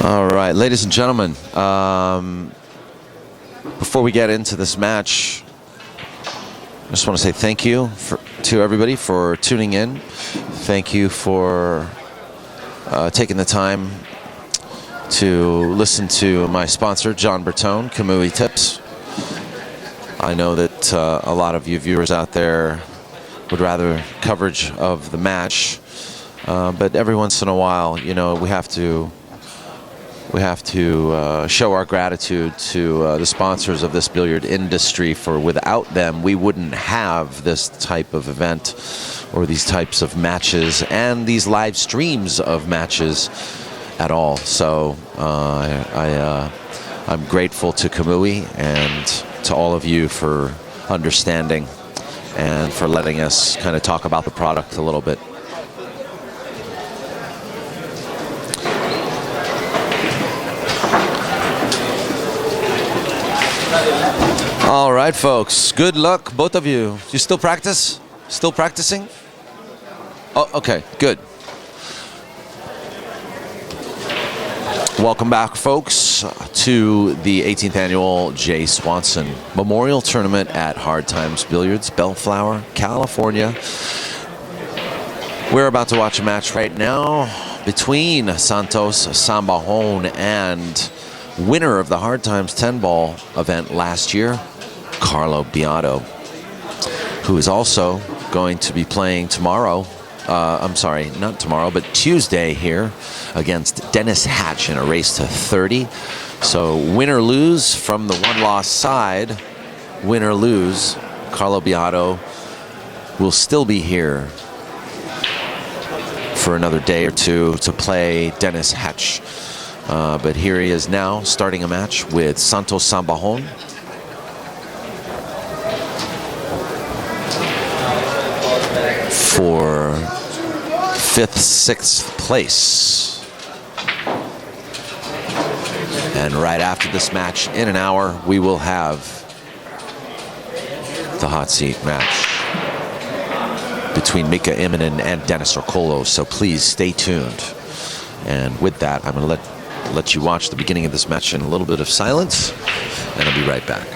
All right, ladies and gentlemen, before we get into this match, I just want to say thank you to everybody for tuning in. Thank you for taking the time to listen to my sponsor, John Bertone, Kamui Tips. I know that a lot of you viewers out there would rather coverage of the match, but every once in a while, you know, we have to show our gratitude to the sponsors of this billiard industry, for without them we wouldn't have this type of event or these types of matches and these live streams of matches at all. So I'm grateful to Kamui and to all of you for understanding and for letting us kind of talk about the product a little bit. All right, folks. Good luck, both of you. You still practice? Still practicing? Oh, okay. Good. Welcome back, folks, to the 18th annual Jay Swanson Memorial Tournament at Hard Times Billiards, Bellflower, California. We're about to watch a match right now between Santos, Sambajon, and winner of the Hard Times 10-ball event last year, Carlo Biado, who is also going to be playing tomorrow. I'm sorry, not tomorrow, but Tuesday here against Dennis Hatch in a race to 30. So win or lose from the one-loss side, win or lose, Carlo Biado will still be here for another day or two to play Dennis Hatch. But here he is now, starting a match with Santos Sambajon. For 5th, 6th place. And right after this match, in an hour, we will have the hot seat match between Mika Immonen and Dennis Orcolo. So please stay tuned. And with that, I'm going to let you watch the beginning of this match in a little bit of silence, and I'll be right back.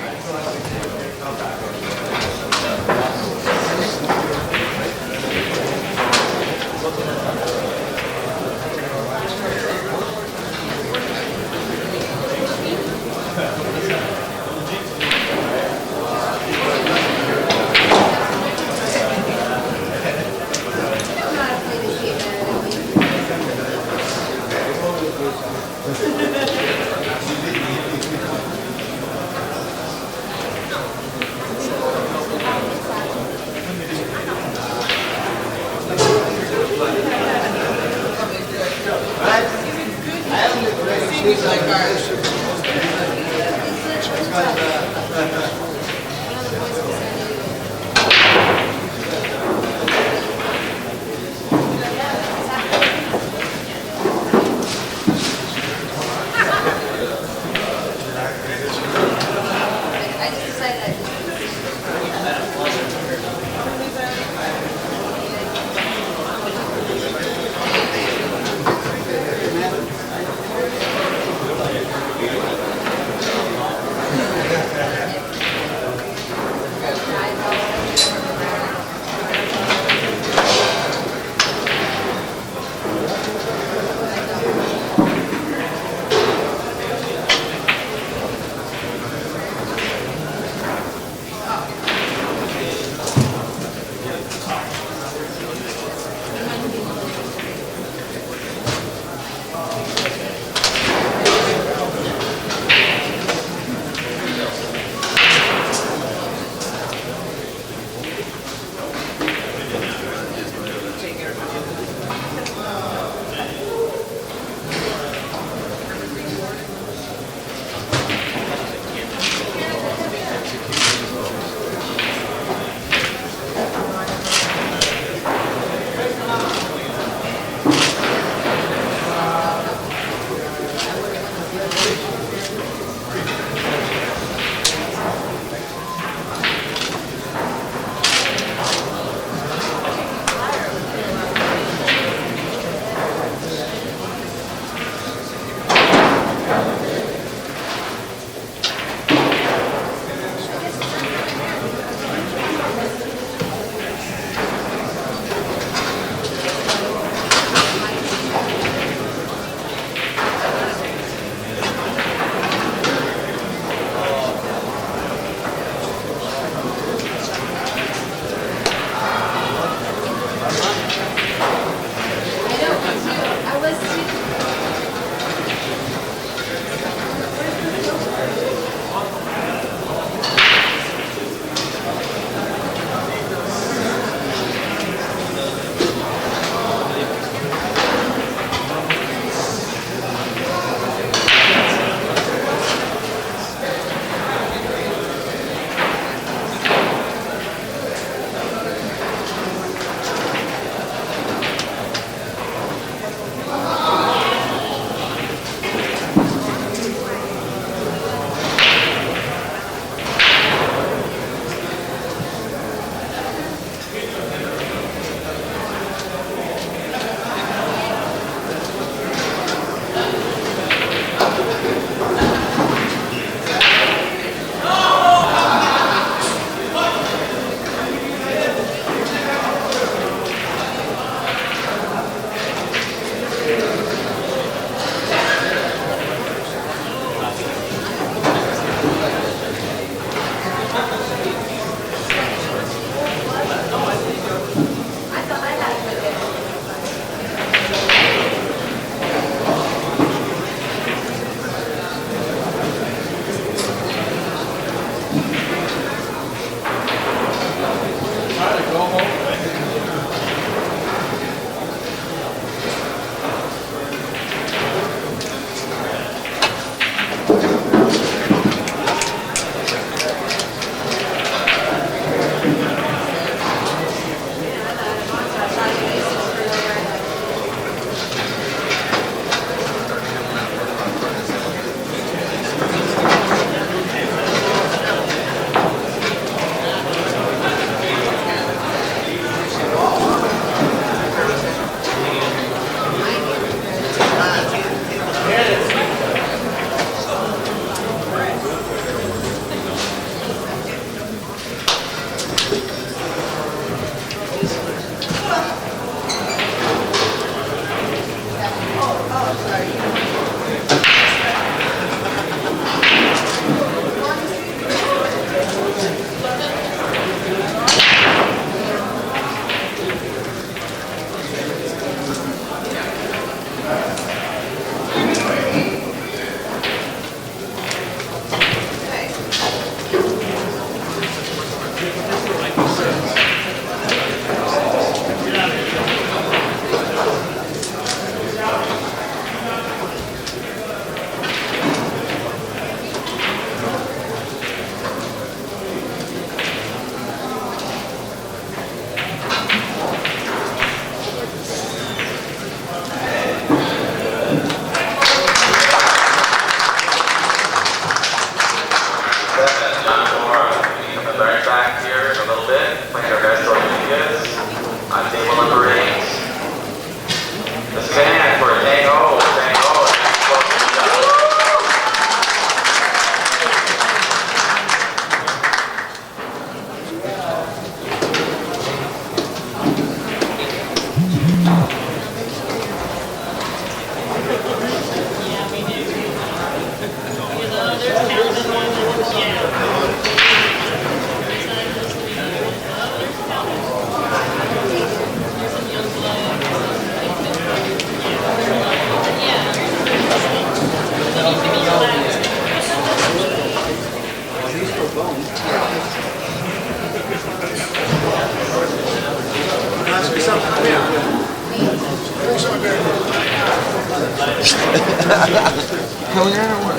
Coming in or what?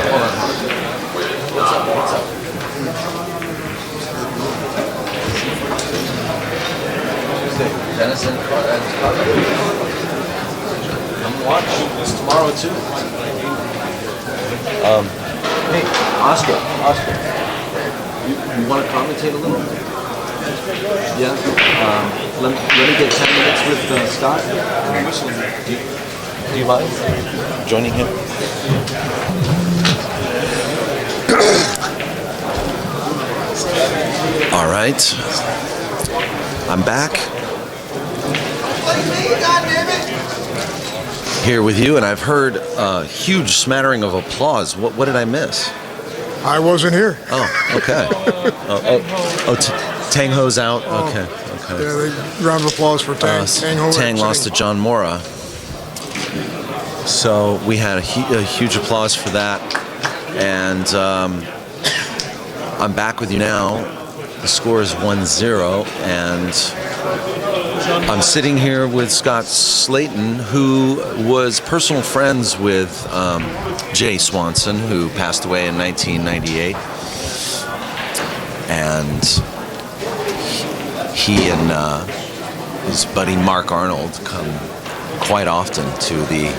Hold on. What's up? Denison, come watch. It's tomorrow too. Hey, Oscar, you want to commentate a little? Yeah. Let me get 10 minutes with Scott. Do you mind joining him? All right. I'm back. Here with you, and I've heard a huge smattering of applause. What did I miss? I wasn't here. Oh, okay. Tang Ho's out. Okay. Yeah, round of applause for Tang. Tang lost to John Mora. So we had a huge applause for that. And I'm back with you now. The score is 1-0, and I'm sitting here with Scott Slayton, who was personal friends with Jay Swanson, who passed away in 1998. And he and his buddy Mark Arnold come quite often to the.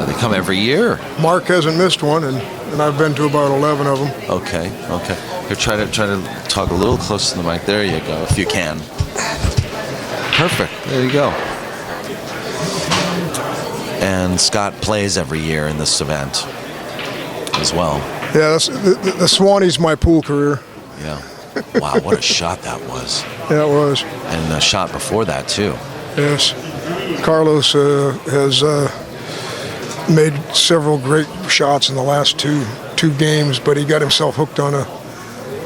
They come every year. Mark hasn't missed one, and I've been to about 11 of them. Okay. Here, try to talk a little closer to the mic. There you go, if you can. Perfect. There you go. And Scott plays every year in this event as well. Yeah, the Swanee's my pool career. Yeah. Wow, what a shot that was. Yeah, it was. And the shot before that, too. Yes. Carlos has made several great shots in the last two games, but he got himself hooked on a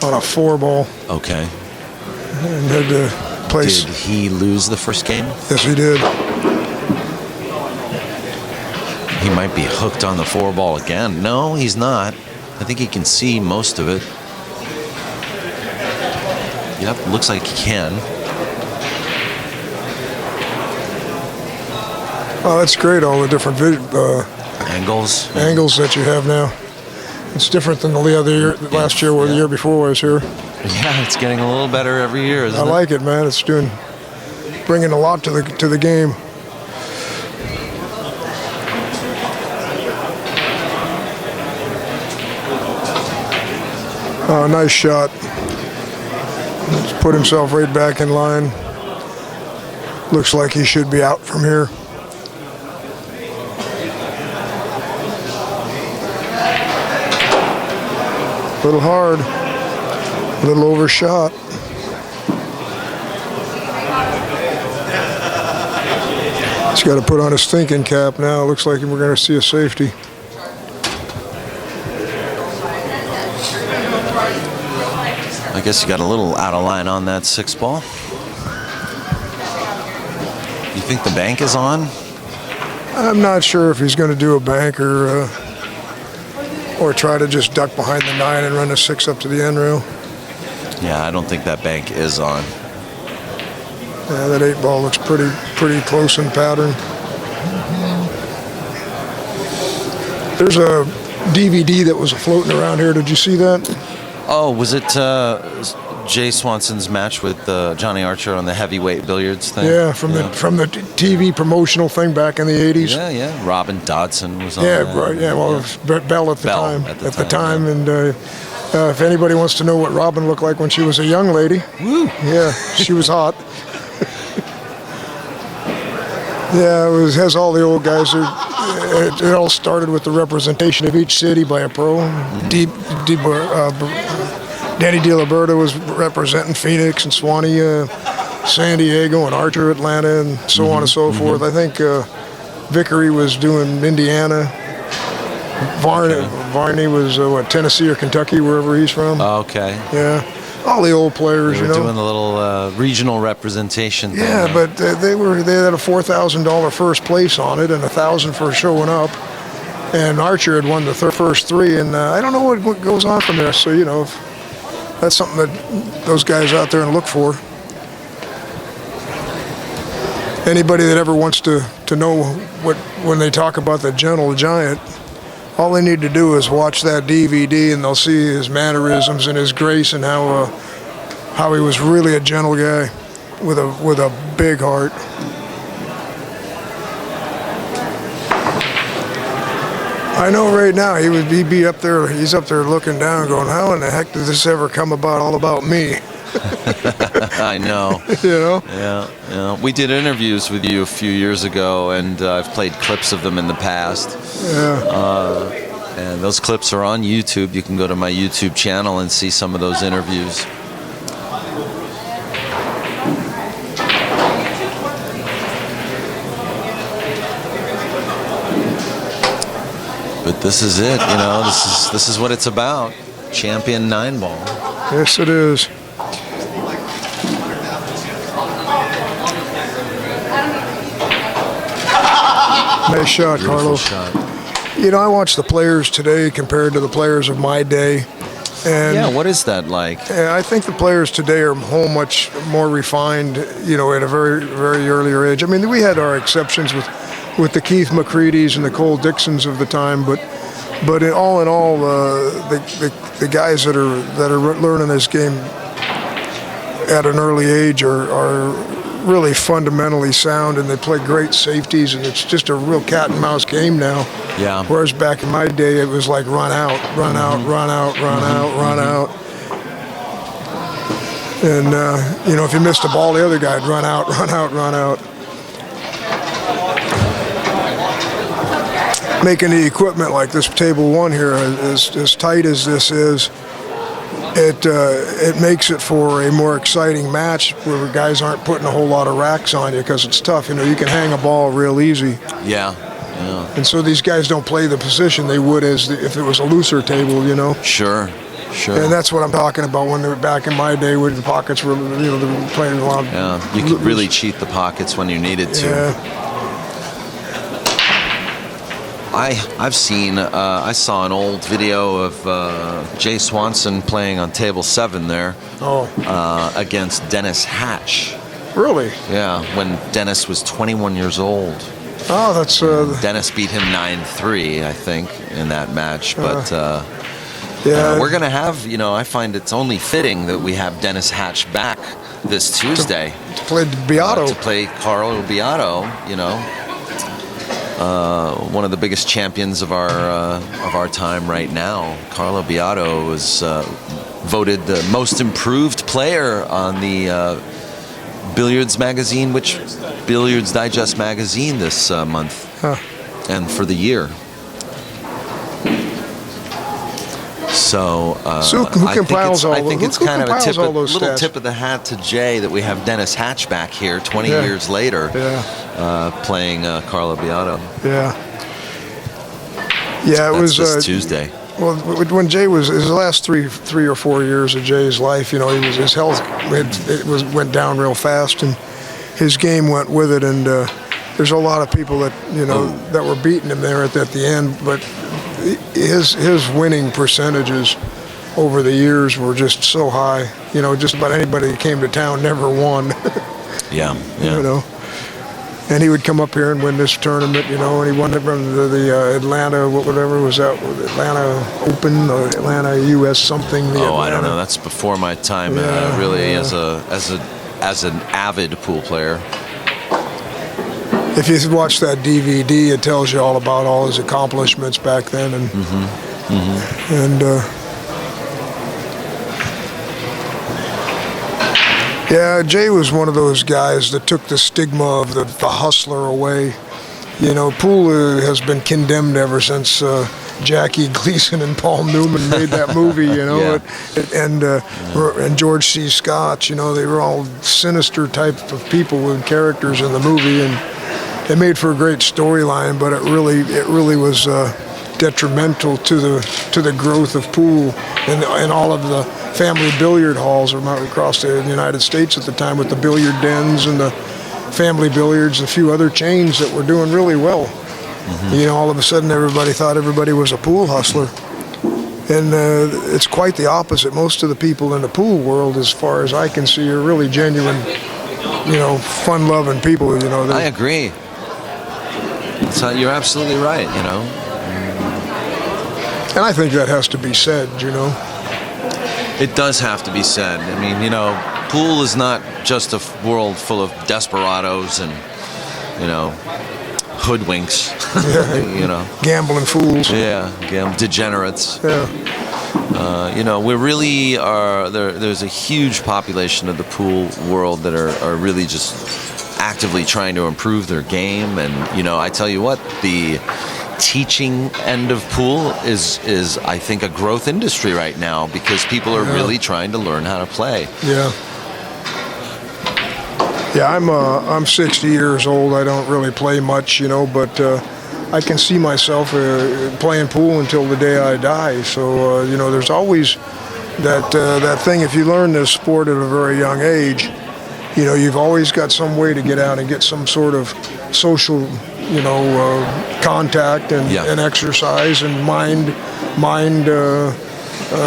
4-ball. Okay. And had to place. Did he lose the first game? Yes, he did. He might be hooked on the 4-ball again. No, he's not. I think he can see most of it. Yep, looks like he can. Oh, that's great, all the different angles that you have now. It's different than the other year, last year or the year before I was here. Yeah, it's getting a little better every year, isn't it? I like it, man. It's bringing a lot to the game. Oh, nice shot. He's put himself right back in line. Looks like he should be out from here. A little hard, a little overshot. He's got to put on his thinking cap now. Looks like we're going to see a safety. I guess you got a little out of line on that 6-ball. You think the bank is on? I'm not sure if he's going to do a bank or try to just duck behind the 9 and run a 6 up to the end rail. Yeah, I don't think that bank is on. Yeah, that 8-ball looks pretty close in pattern. There's a DVD that was floating around here. Did you see that? Oh, was it Jay Swanson's match with Johnny Archer on the heavyweight billiards thing? Yeah, from the TV promotional thing back in the 80s. Yeah. Robin Dodson was on that. Right. Yeah, well, it was Bell at the time. At the time. Yeah. And if anybody wants to know what Robin looked like when she was a young lady, woo. Yeah, she was hot. Yeah, it has all the old guys. It all started with the representation of each city by a pro. Danny DiLiberto was representing Phoenix and Swanee, San Diego, and Archer, Atlanta, and so on and so forth. I think Vickery was doing Indiana. Varney was Tennessee or Kentucky, wherever he's from. Okay. Yeah. All the old players, they were doing the little regional representation thing. Yeah, but they had a $4,000 first place on it and $1,000 for showing up. And Archer had won the first 3, and I don't know what goes on from there. So that's something that those guys out there and look for. anybody that ever wants to know when they talk about the gentle giant, all they need to do is watch that DVD, and they'll see his mannerisms and his grace and how he was really a gentle guy with a big heart. I know right now he'd be up there. He's up there looking down, going, "How in the heck did this ever come about? All about me." I know. You know? Yeah. We did interviews with you a few years ago, and I've played clips of them in the past. Yeah. And those clips are on YouTube. You can go to my YouTube channel and see some of those interviews. But this is it, you know. This is what it's about. Champion 9-ball. Yes, it is. Nice shot, Carlo. Shot. You know, I watch the players today compared to the players of my day. And Yeah, what is that like? I think the players today are much more refined, you know, at a very, very earlier age. I mean, we had our exceptions with the Keith McCreadys and the Cole Dixons of the time, but in all, the guys that are learning this game at an early age are really fundamentally sound, and they play great safeties, and it's just a real cat and mouse game now. Yeah. Whereas back in my day, it was like run out, run out, run out, run out, run out. And, you know, if you missed a ball, the other guy'd run out, run out, run out. Making the equipment like this table one here as tight as this is, it makes it for a more exciting match where guys aren't putting a whole lot of racks on you because it's tough. You know, you can hang a ball real easy. Yeah. And so these guys don't play the position they would if it was a looser table, you know. Sure. And that's what I'm talking about when they were back in my day, where the pockets were, you know, they were playing a lot. Yeah, you could really cheat the pockets when you needed to. Yeah. I saw an old video of Jay Swanson playing on table 7 there against Dennis Hatch. Really? Yeah, when Dennis was 21 years old. Oh, that's... Dennis beat him 9-3, I think, in that match. But we're going to have, you know, I find it's only fitting that we have Dennis Hatch back this Tuesday. To play Biado. To play Carlo Biado, you know. One of the biggest champions of our time right now. Carlo Biado was voted the most improved player on the Billiards Digest magazine this month, and for the year. So who compiles all? I think it's kind of a little tip of the hat to Jay that we have Dennis Hatch back here 20 years later, playing Carlo Biado. Yeah, it was this Tuesday. Well, when Jay was his last three or 4 years of Jay's life, you know, his health went down real fast, and his game went with it. And there's a lot of people that that were beating him there at the end, but his winning percentages over the years were just so high. You know, just about anybody that came to town never won. Yeah. You know. And he would come up here and win this tournament, you know, and he won it from the Atlanta, whatever was that, Atlanta Open, or Atlanta US something. I don't know. That's before my time, really, as an avid pool player. If you watch that DVD, it tells you all about all his accomplishments back then, and Jay was one of those guys that took the stigma of the hustler away. You know, pool has been condemned ever since Jackie Gleason and Paul Newman made that movie, you know, and George C. Scott, you know, they were all sinister type of people with characters in the movie, and it made for a great storyline, but it really was detrimental to the growth of pool and all of the family billiard halls across the United States at the time, with the billiard dens and the family billiards, a few other chains that were doing really well. You know, all of a sudden everybody thought everybody was a pool hustler. And it's quite the opposite. Most of the people in the pool world, as far as I can see, are really genuine fun-loving people. I agree. So you're absolutely right. And I think that has to be said. It does have to be said. I mean, pool is not just a world full of desperados and hoodwinks. Yeah. Gambling fools. Yeah, degenerates. Yeah. We really are. There's a huge population of the pool world that are really just actively trying to improve their game. And I tell you what, the teaching end of pool is I think a growth industry right now, because people are really trying to learn how to play. Yeah. Yeah, I'm 60 years old. I don't really play much, but I can see myself playing pool until the day I die. So there's always that thing. If you learn this sport at a very young age, you've always got some way to get out and get some sort of social, contact and exercise and mind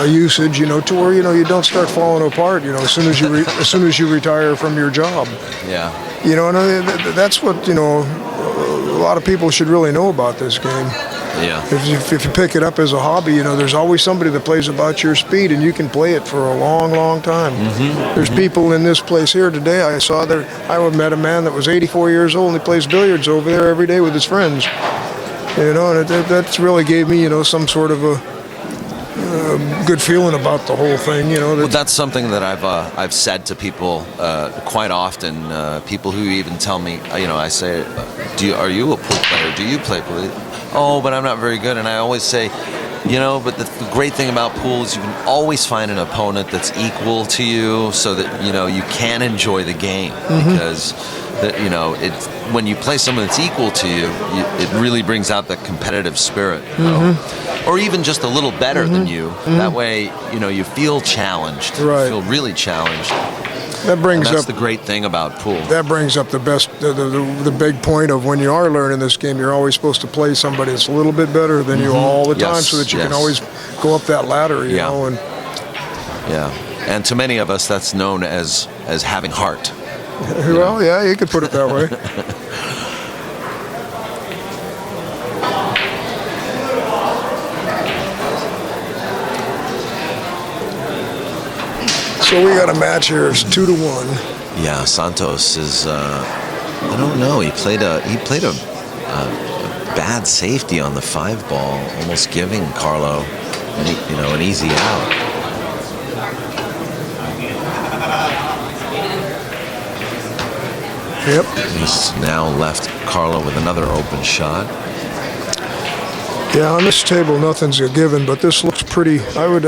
usage, to where you don't start falling apart, as soon as you retire from your job. Yeah. And that's what a lot of people should really know about this game. Yeah. If you pick it up as a hobby, there's always somebody that plays about your speed, and you can play it for a long, long time. There's people in this place here today. I met a man that was 84 years old, and he plays billiards over there every day with his friends. And that really gave me, some sort of a good feeling about the whole thing. Well, that's something that I've said to people quite often. People who even tell me, I say, are you a pool player? Do you play pool? Oh, but I'm not very good. And I always say, but the great thing about pool is you can always find an opponent that's equal to you, so that you can enjoy the game. Because when you play someone that's equal to you, it really brings out the competitive spirit. Or even just a little better than you. That way, you feel challenged. Right. You feel really challenged. That's the great thing about pool. That brings up the big point of when you are learning this game, you're always supposed to play somebody that's a little bit better than you all the time, so that you can always go up that ladder, you know. And and to many of us, that's known as having heart. Well, yeah, you could put it that way. So we got a match here. It's 2-1. Yeah, Santos is. I don't know. He played a bad safety on the 5 ball, almost giving Carlo an easy out. Yep. He's now left Carlo with another open shot. Yeah, on this table, nothing's a given, but this looks pretty. I would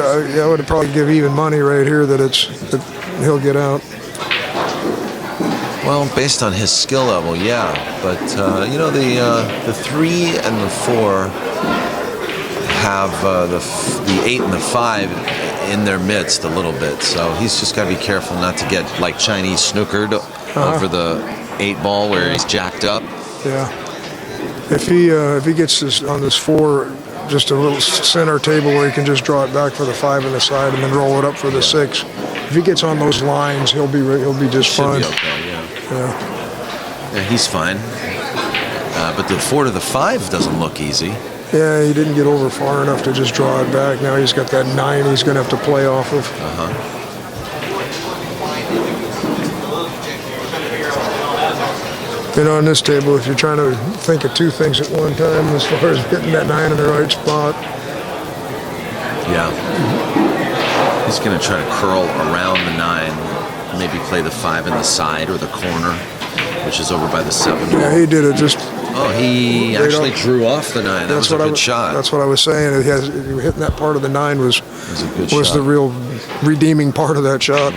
probably give even money right here that he'll get out. Well, based on his skill level, yeah. But the 3 and the 4 have the 8 and the 5 in their midst a little bit. So he's just got to be careful not to get like Chinese snookered over the 8 ball where he's jacked up. Yeah. If he gets this on this 4, just a little center table where he can just draw it back for the 5 on the side and then roll it up for the 6. If he gets on those lines, he'll be just fine. Should be okay, yeah, he's fine. But the 4 to the 5 doesn't look easy. Yeah, he didn't get over far enough to just draw it back. Now he's got that 9 he's going to have to play off of. On this table, if you're trying to think of 2 things at one time, as far as getting that 9 in the right spot. Yeah. He's going to try to curl around the 9, maybe play the 5 in the side or the corner, which is over by the 7. Yeah, he did it just. Oh, he actually drew off the 9. That was a good shot. That's what I was saying. Hitting that part of the 9 was shot. The real redeeming part of that shot.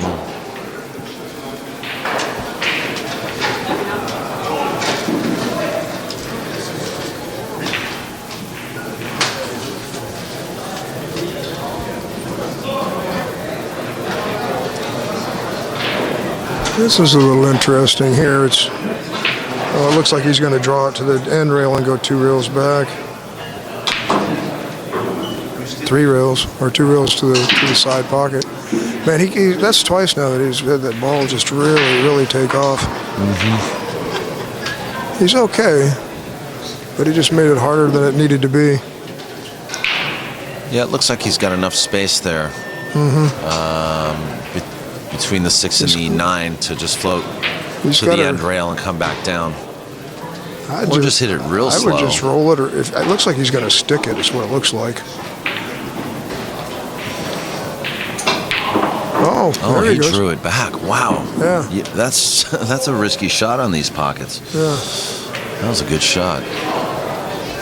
This is a little interesting here. It looks like he's going to draw it to the end rail and go 2 rails back. 3 rails or 2 rails to the side pocket. Man, that's twice now that he's had that ball just really take off. He's okay, but he just made it harder than it needed to be. Yeah, it looks like he's got enough space there between the 6 and the 9 to just float to the end rail and come back down. Or just hit it real slow. I would just roll it, or it looks like he's going to stick it. Is what it looks like. Oh, he drew it back. Wow. Yeah. That's a risky shot on these pockets. Yeah. That was a good shot.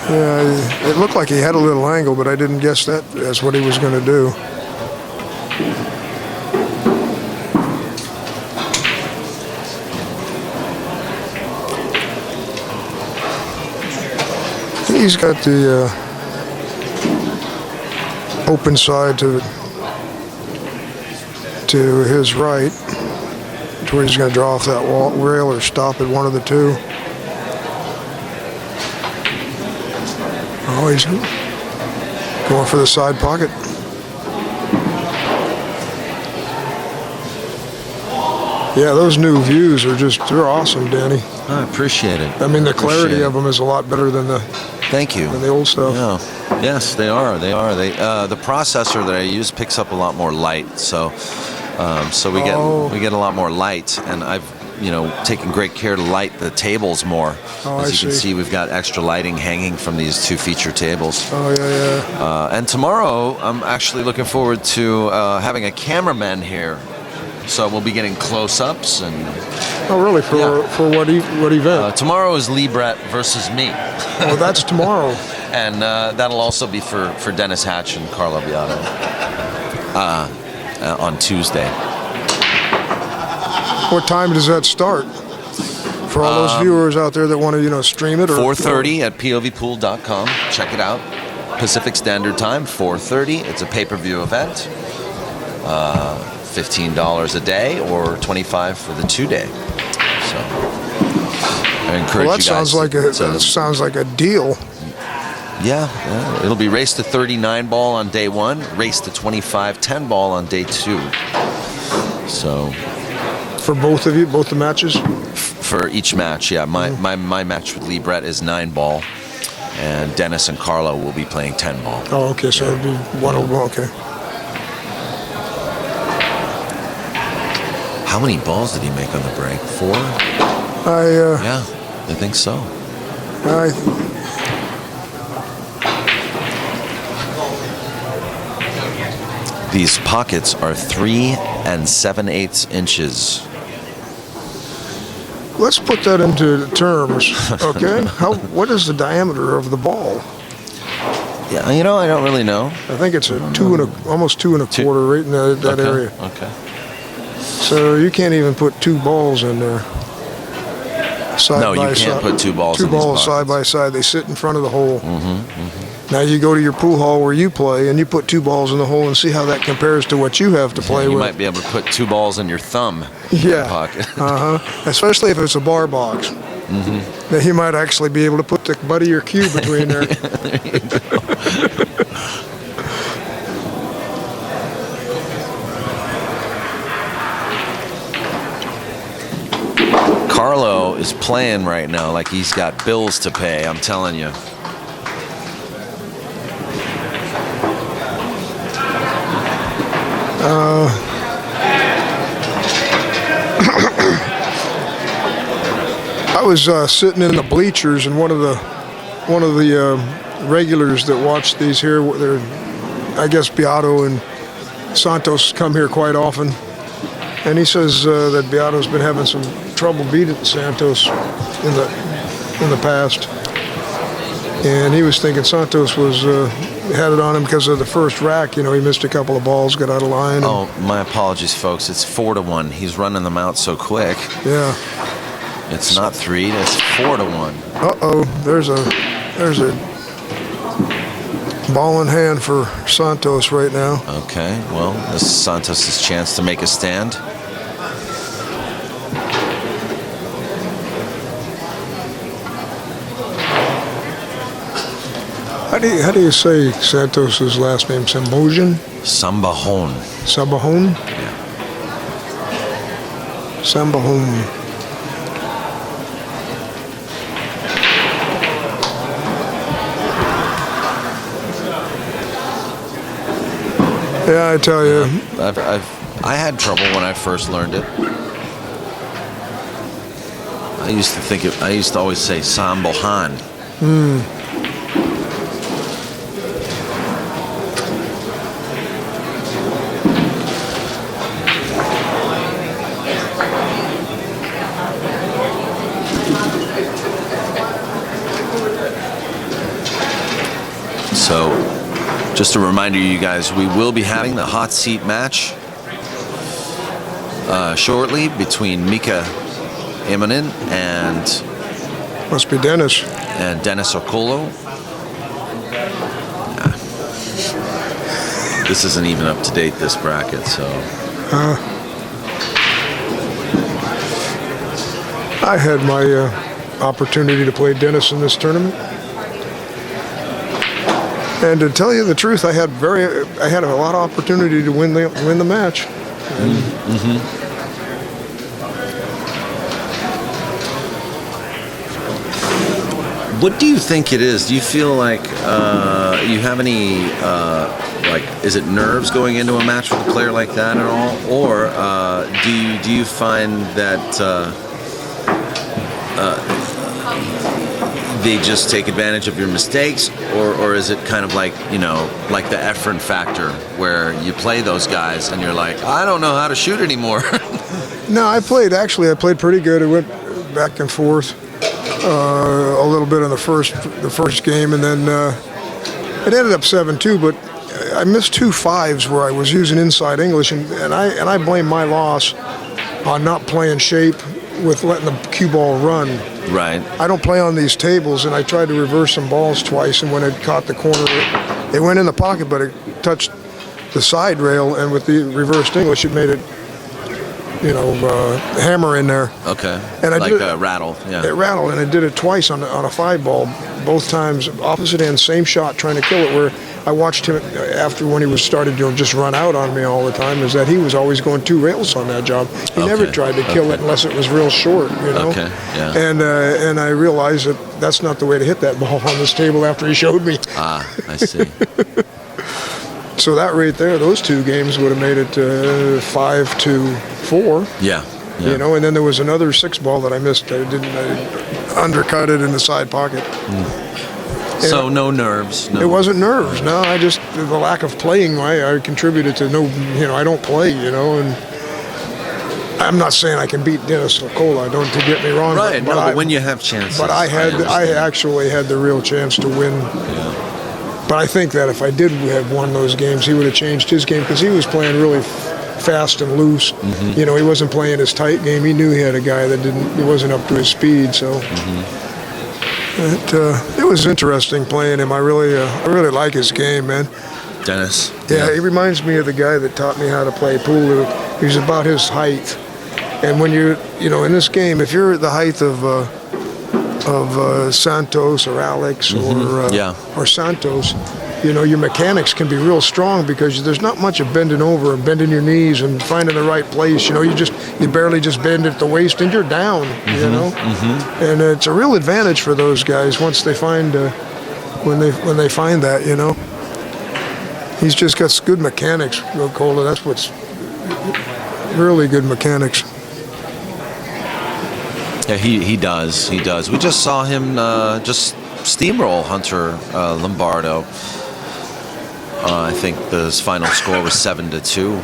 Yeah, it looked like he had a little angle, but I didn't guess that's what he was going to do. He's got the open side to his right, to where he's going to draw off that rail or stop at one of the two. Oh, he's going for the side pocket. Yeah, those new views are they're awesome, Danny. I appreciate it. I mean, the clarity of them is a lot better than the Thank you. than the old stuff. Yeah. Yes, they are. They are. The processor that I use picks up a lot more light, so we get a lot more light, and I've taken great care to light the tables more. As you can see, we've got extra lighting hanging from these 2 feature tables. Oh yeah. And tomorrow, I'm actually looking forward to having a cameraman here. So we'll be getting close-ups and. Oh really? For what event? Tomorrow is Lee Brett versus me. Oh, that's tomorrow. And that'll also be for Dennis Hatch and Carlo Biado on Tuesday. What time does that start? For all those viewers out there that want to, stream it? Or 4:30 at POVPOOL.com. Check it out. Pacific Standard Time, 4:30. It's a pay-per-view event. $15 a day or $25 for the 2-day. So I encourage you guys. That sounds like a deal. Yeah, it'll be race to 39 ball on day 1, race to 25 10 ball on day 2. So for both of you, both the matches? For each match, yeah. My match with Lee Brett is 9 ball, and Dennis and Carlo will be playing 10 ball. Oh, okay, so it'll be one of them, okay. How many balls did he make on the break? 4? Yeah, I think so. These pockets are 3 7/8 inches. Let's put that into terms, okay? What is the diameter of the ball? Yeah, I don't really know. I think it's almost 2 1/4, right in that area. Okay. So you can't even put 2 balls in there. No, you can't put 2 balls in these pockets. 2 balls side by side. They sit in front of the hole. Now you go to your pool hall where you play, and you put 2 balls in the hole and see how that compares to what you have to play with. You might be able to put 2 balls in your thumb in your pocket. Especially if it's a bar box. Then you might actually be able to put the butt of your cue between there. There you go. Carlo is playing right now like he's got bills to pay, I'm telling you. I was sitting in the bleachers, and one of the regulars that watch these here, I guess Biado and Santos come here quite often, and he says that Biado's been having some trouble beating Santos in the past, and he was thinking Santos was had it on him because of the first rack. He missed a couple of balls, got out of line. Oh, my apologies, folks. It's 4-1. He's running them out so quick. Yeah. It's not 3. It's 4-1. Uh-oh. There's a ball in hand for Santos right now. Okay. Well, this is Santos' chance to make a stand. I How do you say Santos's last name? Sambajon? Sambajon. Sambajon? Yeah. Sambajon. Yeah, I tell you. I had trouble when I first learned it. I used to always say Sambajon. So, just a reminder, you guys, we will be having the hot seat match shortly between Mika Immonen and Must be Dennis. Dennis Okolo. This isn't even up to date, this bracket, so. I had my opportunity to play Dennis in this tournament. And to tell you the truth, I had a lot of opportunity to win the match. What do you think it is? Do you feel like you have any, is it nerves going into a match with a player like that at all? Or do you find that they just take advantage of your mistakes? Or is it kind of like, like the Efren factor where you play those guys and you're like, I don't know how to shoot anymore? No, I played pretty good. It went back and forth. A little bit in the first game, and then it ended up 7-2. But I missed 2 5s where I was using inside English, and I blame my loss on not playing shape with letting the cue ball run. Right. I don't play on these tables, and I tried to reverse some balls twice, and when it caught the corner, it went in the pocket, but it touched the side rail, and with the reversed English, it made it. Hammer in there. Okay. And I did a rattle. Yeah. It rattled, and I did it twice on a 5 ball, both times opposite end, same shot, trying to kill it. Where I watched him after when he was started to just run out on me all the time, is that he was always going 2 rails on that job. He never tried to kill it unless it was real short. Okay. Yeah. And I realized that that's not the way to hit that ball on this table after he showed me. Ah, I see. So that right there, those 2 games would have made it 5-4. Yeah. And then there was another 6 ball that I missed. I undercut it in the side pocket. So no nerves. No. It wasn't nerves. No, the lack of playing. I contributed to I don't play. And I'm not saying I can beat Dennis Okolo. Don't to get me wrong. Right. But when you have chances. But I actually had the real chance to win. Yeah. But I think that if I did have won those games, he would have changed his game because he was playing really fast and loose. He wasn't playing his tight game. He knew he had a guy that he wasn't up to his speed. So it was interesting playing him. I really like his game, man. Dennis. Yeah, he reminds me of the guy that taught me how to play pool. He's about his height. And when you're, in this game, if you're the height of Santos or Alex or Santos, your mechanics can be real strong because there's not much of bending over and bending your knees and finding the right place. You barely just bend at the waist and you're down. And it's a real advantage for those guys once they find when they find that. He's just got good mechanics, Cola. That's what's really good mechanics. Yeah, he does. He does. We just saw him just steamroll Hunter Lombardo. I think his final score was 7-2.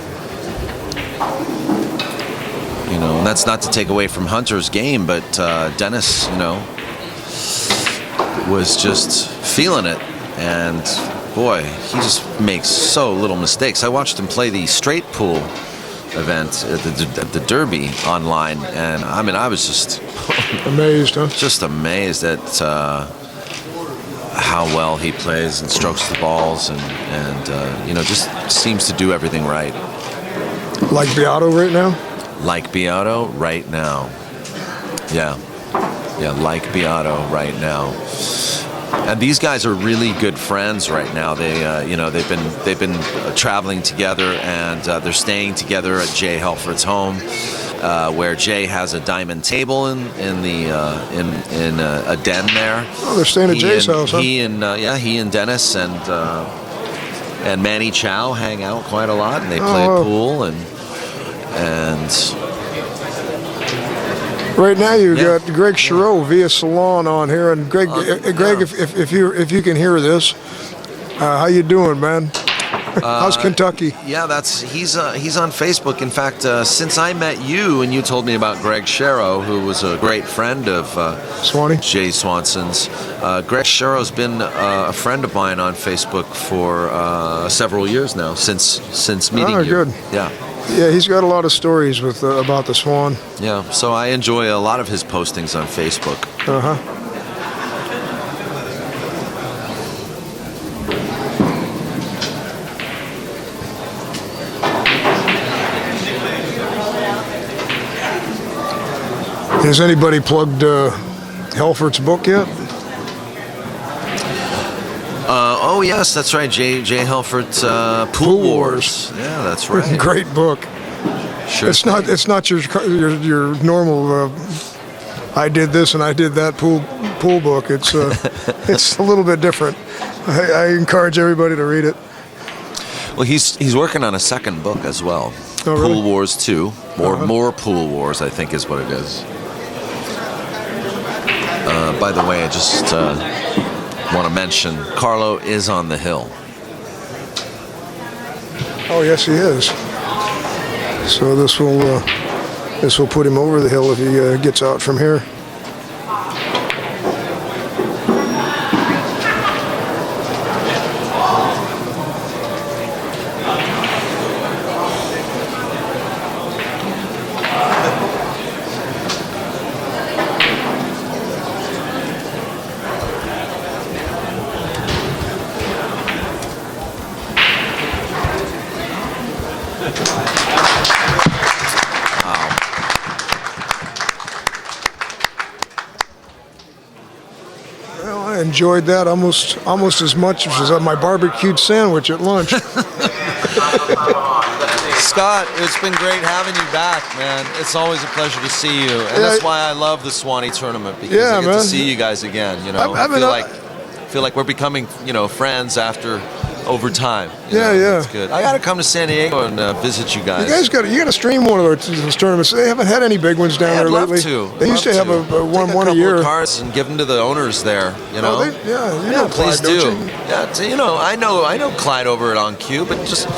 And that's not to take away from Hunter's game, but Dennis, was just feeling it. And boy, he just makes so little mistakes. I watched him play the straight pool event at the Derby online, and I was just amazed, huh? Just amazed at how well he plays and strokes the balls, and just seems to do everything right. Like Biado right now? Like Biado right now. Yeah, like Biado right now. And these guys are really good friends right now. They, you know, they've been traveling together, and they're staying together at Jay Helford's home, where Jay has a diamond table in a den there. Oh, they're staying at Jay's house, huh? He and Dennis and Manny Chow hang out quite a lot, and they play pool and. Right now you got Greg Chereau via Salon on here, and Greg, if you can hear this, how you doing, man? How's Kentucky? Yeah, he's on Facebook. In fact, since I met you and you told me about Greg Chereau, who was a great friend of Swanee, Jay Swanson's, Greg Chereau's been a friend of mine on Facebook for several years now, since meeting you. Good. Yeah. Yeah, he's got a lot of stories with about the Swan. Yeah, so I enjoy a lot of his postings on Facebook. Has anybody plugged Helford's book yet? Oh yes, that's right. Jay Helford's Pool Wars. Yeah, that's right. Great book. Sure. It's not your normal. I did this and I did that pool book. It's it's a little bit different. I encourage everybody to read it. Well, he's working on a second book as well. Oh, really? Pool Wars 2. More Pool Wars, I think, is what it is. By the way, I just want to mention Carlo is on the hill. Oh yes, he is. So this will put him over the hill if he gets out from here. I enjoyed that almost as much as my barbecued sandwich at lunch. Scott, it's been great having you back, man. It's always a pleasure to see you, and that's why I love the Swanee tournament, because I get to see you guys again. You know, I feel like we're becoming, you know, friends over time. Yeah. It's good. I got to come to San Diego and visit you guys. You got to stream one of those tournaments. They haven't had any big ones down there lately. They used to have one a year. Of cards and give them to the owners there. You know. You know please Clyde, do. don't you? Yeah, you know, I know Clyde over at On Cue, but just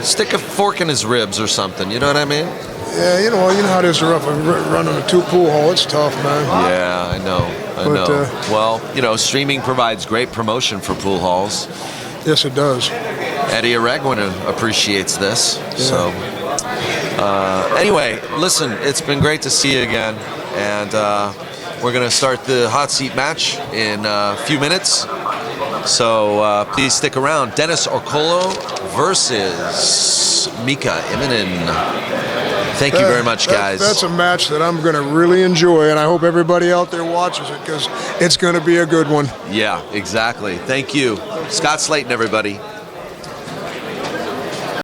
stick a fork in his ribs or something. You know what I mean? Yeah, you know how it is to running a pool hall. It's tough, man. Yeah, I know. Well, you know, streaming provides great promotion for pool halls. Yes, it does. Eddie Aregwin appreciates this. Yeah. So, anyway, listen, it's been great to see you again. And we're going to start the hot seat match in a few minutes. So please stick around. Dennis Orcolo versus Mika Immonen. Thank you very much, guys. That's a match that I'm going to really enjoy, and I hope everybody out there watches it, because it's going to be a good one. Yeah, exactly. Thank you. Scott Slayton, everybody.